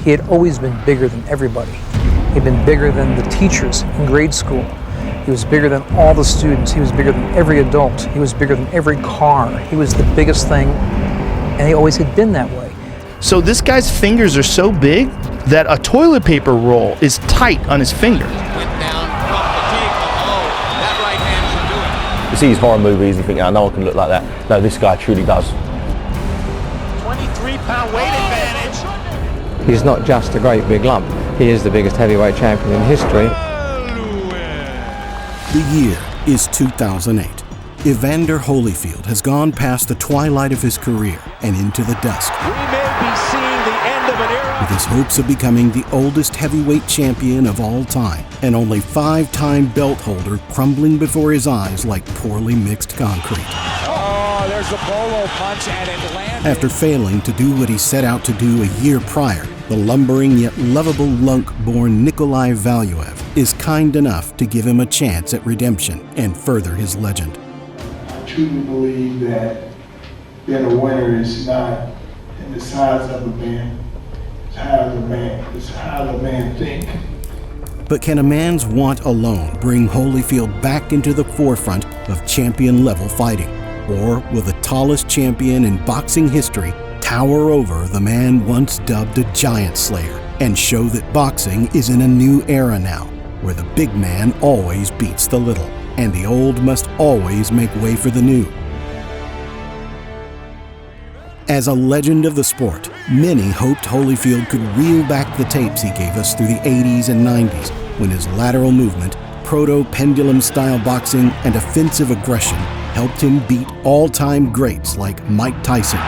he had always been bigger than everybody. He'd been bigger than the teachers in grade school. He was bigger than all the students. He was bigger than every adult. He was bigger than every car. He was the biggest thing, and he always had been that way. So this guy's fingers are so big that a toilet paper roll is tight on his finger. You see his horror movies and you think, oh, no one can look like that. No, this guy truly does. 23-pound weight advantage. He's not just a great big lump. He is the biggest heavyweight champion in history. The year is 2008. Evander Holyfield has gone past the twilight of his career and into the dusk. We may be seeing the end of an era. With his hopes of becoming the oldest heavyweight champion of all time, and only 5-time belt holder crumbling before his eyes like poorly mixed concrete. Oh, there's a bolo punch at Atlanta. After failing to do what he set out to do a year prior, the lumbering yet lovable lunk-born Nikolai Valuev is kind enough to give him a chance at redemption and further his legend. I truly believe that being a winner is not in the size of a man, it's how the man thinks. But can a man's want alone bring Holyfield back into the forefront of champion-level fighting? Or will the tallest champion in boxing history tower over the man once dubbed a giant slayer and show that boxing is in a new era now, where the big man always beats the little, and the old must always make way for the new? As a legend of the sport, many hoped Holyfield could reel back the tapes he gave us through the 80s and 90s, when his lateral movement, proto-pendulum-style boxing, and offensive aggression helped him beat all-time greats like Mike Tyson,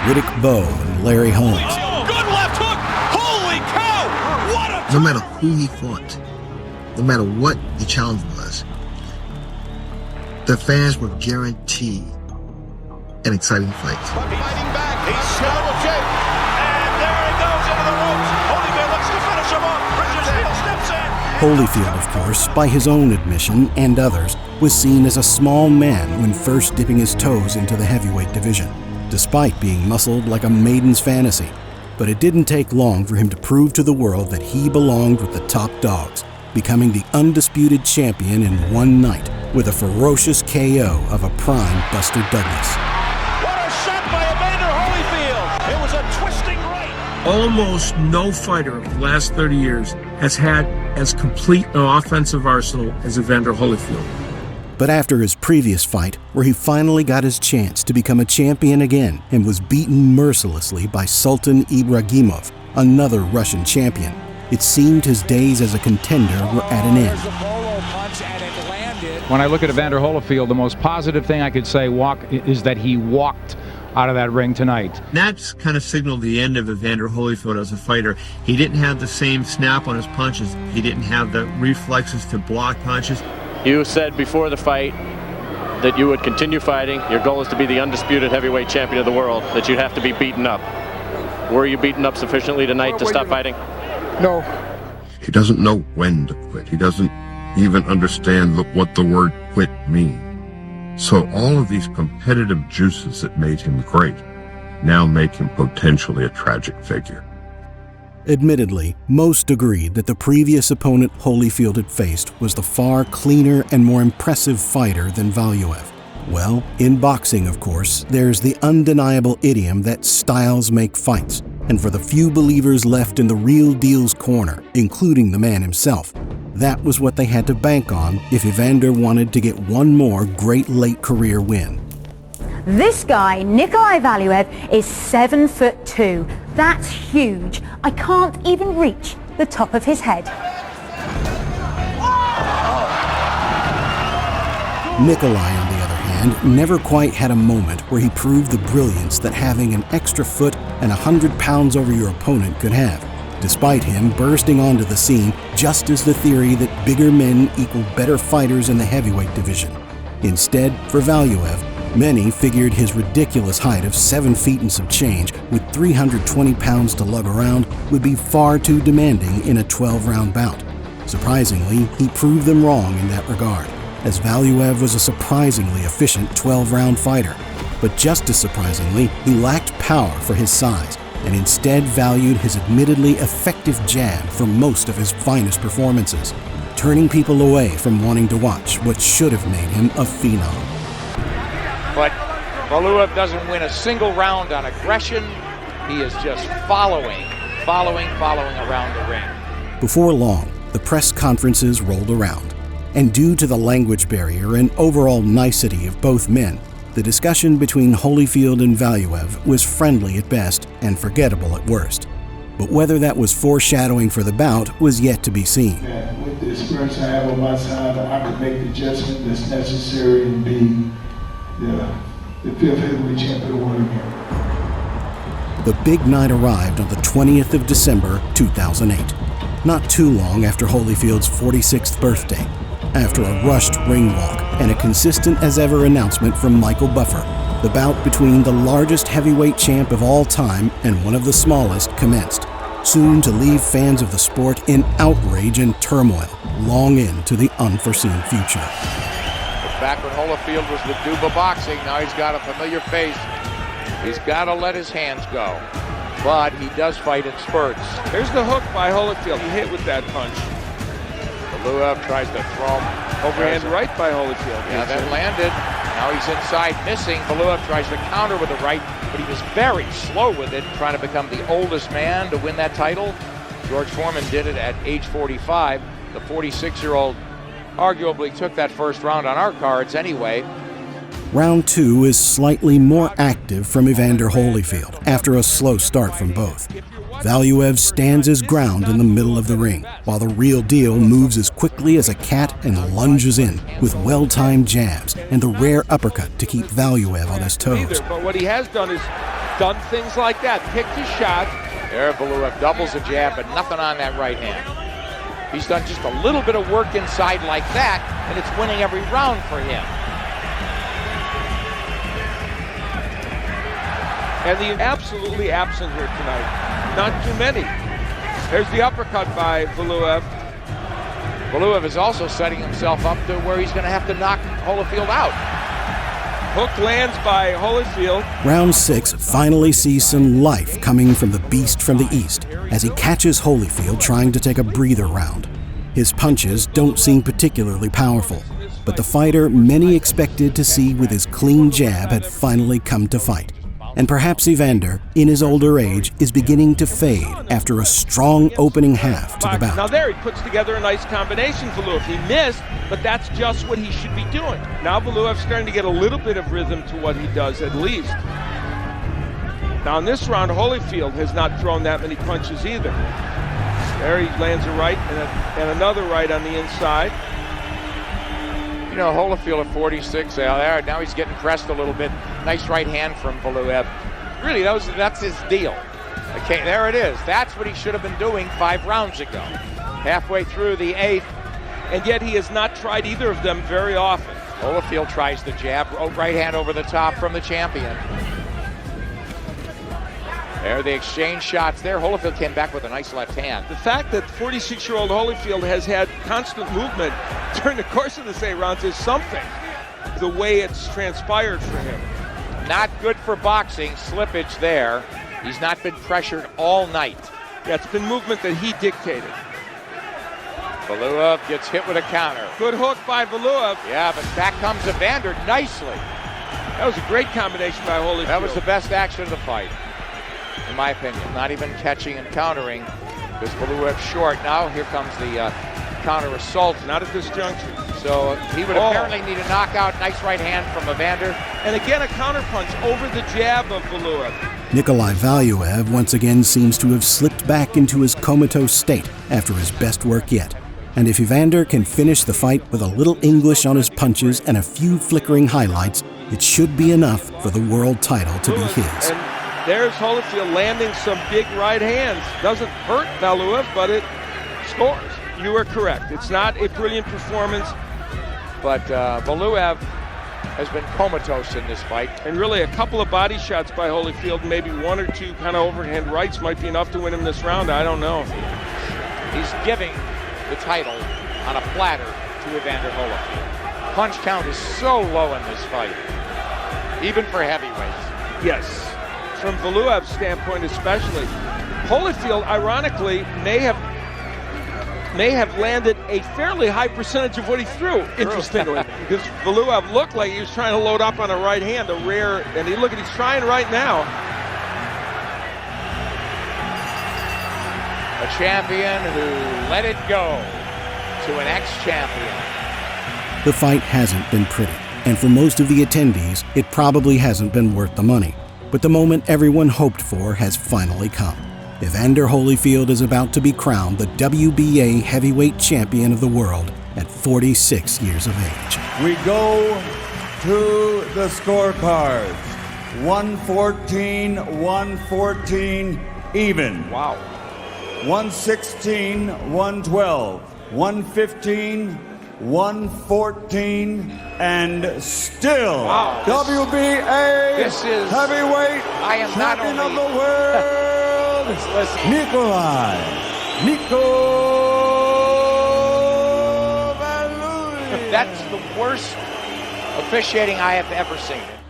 Riddick Bowe, and Larry Holmes. Good left hook! Holy cow! What a... No matter who he fought, no matter what the challenge was, the fans were guaranteed an exciting fight. Fighting back, he's scouted shape, and there he goes into the ropes. Holyfield looks to finish him off. Richard Steele steps in. Holyfield, of course, by his own admission and others, was seen as a small man when first dipping his toes into the heavyweight division, despite being muscled like a maiden's fantasy. But it didn't take long for him to prove to the world that he belonged with the top dogs, becoming the undisputed champion in one night with a ferocious KO of a prime Buster Douglas. Almost no fighter of the last 30 years has had as complete an offensive arsenal as Evander Holyfield. But after his previous fight, where he finally got his chance to become a champion again and was beaten mercilessly by Sultan Ibragimov, another Russian champion, it seemed his days as a contender were at an end. When I look at Evander Holyfield, the most positive thing I could say is that he walked out of that ring tonight. That's kind of signaled the end of Evander Holyfield as a fighter. He didn't have the same snap on his punches. He didn't have the reflexes to block punches. You said before the fight that you would continue fighting. Your goal is to be the undisputed heavyweight champion of the world, that you'd have to be beaten up. Were you beaten up sufficiently tonight to stop fighting? No. He doesn't know when to quit. He doesn't even understand what the word quit means. So all of these competitive juices that made him great now make him potentially a tragic figure. Admittedly, most agreed that the previous opponent Holyfield had faced was the far cleaner and more impressive fighter than Valuev. Well, in boxing, of course, there's the undeniable idiom that styles make fights, and for the few believers left in the real deal's corner, including the man himself, that was what they had to bank on if Evander wanted to get one more great late career win. This guy, Nikolai Valuev, is 7'2". That's huge. I can't even reach the top of his head. Nikolai, on the other hand, never quite had a moment where he proved the brilliance that having an extra foot and 100 pounds over your opponent could have, despite him bursting onto the scene just as the theory that bigger men equal better fighters in the heavyweight division. Instead, for Valuev, many figured his ridiculous height of 7 feet and some change, with 320 pounds to lug around, would be far too demanding in a 12-round bout. Surprisingly, he proved them wrong in that regard, as Valuev was a surprisingly efficient 12-round fighter. But just as surprisingly, he lacked power for his size, and instead valued his admittedly effective jab for most of his finest performances, turning people away from wanting to watch what should have made him a phenom. But Valuev doesn't win a single round on aggression. He is just following around the ring. Before long, the press conferences rolled around, and due to the language barrier and overall nicety of both men, the discussion between Holyfield and Valuev was friendly at best and forgettable at worst. But whether that was foreshadowing for the bout was yet to be seen. And with the experience I have on my side, I can make the adjustment that's necessary and be the fifth heavyweight champion of the world again. The big night arrived on the 20th of December, 2008, not too long after Holyfield's 46th birthday, after a rushed ring walk and a consistent as ever announcement from Michael Buffer. The bout between the largest heavyweight champ of all time and one of the smallest commenced, soon to leave fans of the sport in outrage and turmoil, long into the unforeseen future. Back when Holyfield was the Duba of boxing, now he's got a familiar face. He's got to let his hands go, but he does fight in spurts. Here's the hook by Holyfield. He hit with that punch. Valuev tries to throw him. Overhand right by Holyfield. Yeah, that landed. Now he's inside, missing. Valuev tries to counter with the right, but he was very slow with it, trying to become the oldest man to win that title. George Foreman did it at age 45. The 46-year-old arguably took that first round on our cards anyway. Round two is slightly more active from Evander Holyfield after a slow start from both. Valuev stands his ground in the middle of the ring, while the real deal moves as quickly as a cat and lunges in with well-timed jabs and the rare uppercut to keep Valuev on his toes. But what he has done is done things like that, picked his shot. There, Valuev doubles a jab, but nothing on that right hand. He's done just a little bit of work inside like that, and it's winning every round for him. And the absolutely absent here tonight. Not too many. There's the uppercut by Valuev. Valuev is also setting himself up to where he's going to have to knock Holyfield out. Hook lands by Holyfield. Round six finally sees some life coming from the beast from the east as he catches Holyfield trying to take a breather round. His punches don't seem particularly powerful, but the fighter many expected to see with his clean jab had finally come to fight. And perhaps Evander, in his older age, is beginning to fade after a strong opening half to the bout. Now there, he puts together a nice combination, Valuev. He missed, but that's just what he should be doing. Now Valuev's starting to get a little bit of rhythm to what he does, at least. Now in this round, Holyfield has not thrown that many punches either. There he lands a right and another right on the inside. You know, Holyfield at 46 there. Now he's getting pressed a little bit. Nice right hand from Valuev. Really, that's his deal. Okay, there it is. That's what he should have been doing 5 rounds ago. Halfway through the 8th. And yet he has not tried either of them very often. Holyfield tries the jab, right hand over the top from the champion. There, they exchange shots there. Holyfield came back with a nice left hand. The fact that 46-year-old Holyfield has had constant movement during the course of this 8 rounds is something. The way it's transpired for him. Not good for boxing, slippage there. He's not been pressured all night. Yeah, it's been movement that he dictated. Valuev gets hit with a counter. Good hook by Valuev. Yeah, but back comes Evander nicely. That was a great combination by Holyfield. That was the best action of the fight, in my opinion. Not even catching and countering, because Valuev's short. Now here comes the counter assault. Not at this juncture. So he would apparently need a knockout. Nice right hand from Evander. And again, a counter punch over the jab of Valuev. Nikolai Valuev once again seems to have slipped back into his comatose state after his best work yet. And if Evander can finish the fight with a little English on his punches and a few flickering highlights, it should be enough for the world title to be his. And there's Holyfield landing some big right hands. Doesn't hurt Valuev, but it scores. You are correct. It's not a brilliant performance. But Valuev has been comatose in this fight. And really a couple of body shots by Holyfield, maybe 1 or 2 kind of overhand rights might be enough to win him this round. I don't know. He's giving the title on a platter to Evander Holyfield. Punch count is so low in this fight, even for heavyweights. Yes. from Valuev's standpoint especially. Holyfield, ironically, may have landed a fairly high percentage of what he threw, interestingly. Because Valuev looked like he was trying to load up on a right hand, a rare, and he's trying right now. A champion who let it go to an ex-champion. The fight hasn't been pretty, and for most of the attendees, it probably hasn't been worth the money. But the moment everyone hoped for has finally come. Evander Holyfield is about to be crowned the WBA heavyweight champion of the world at 46 years of age. We go to the scorecards. 114 even. Wow. 116, 112, 115, 114, and still wow. WBA this is heavyweight champion of the world, Nikolai Valuev. That's the worst officiating I have ever seen.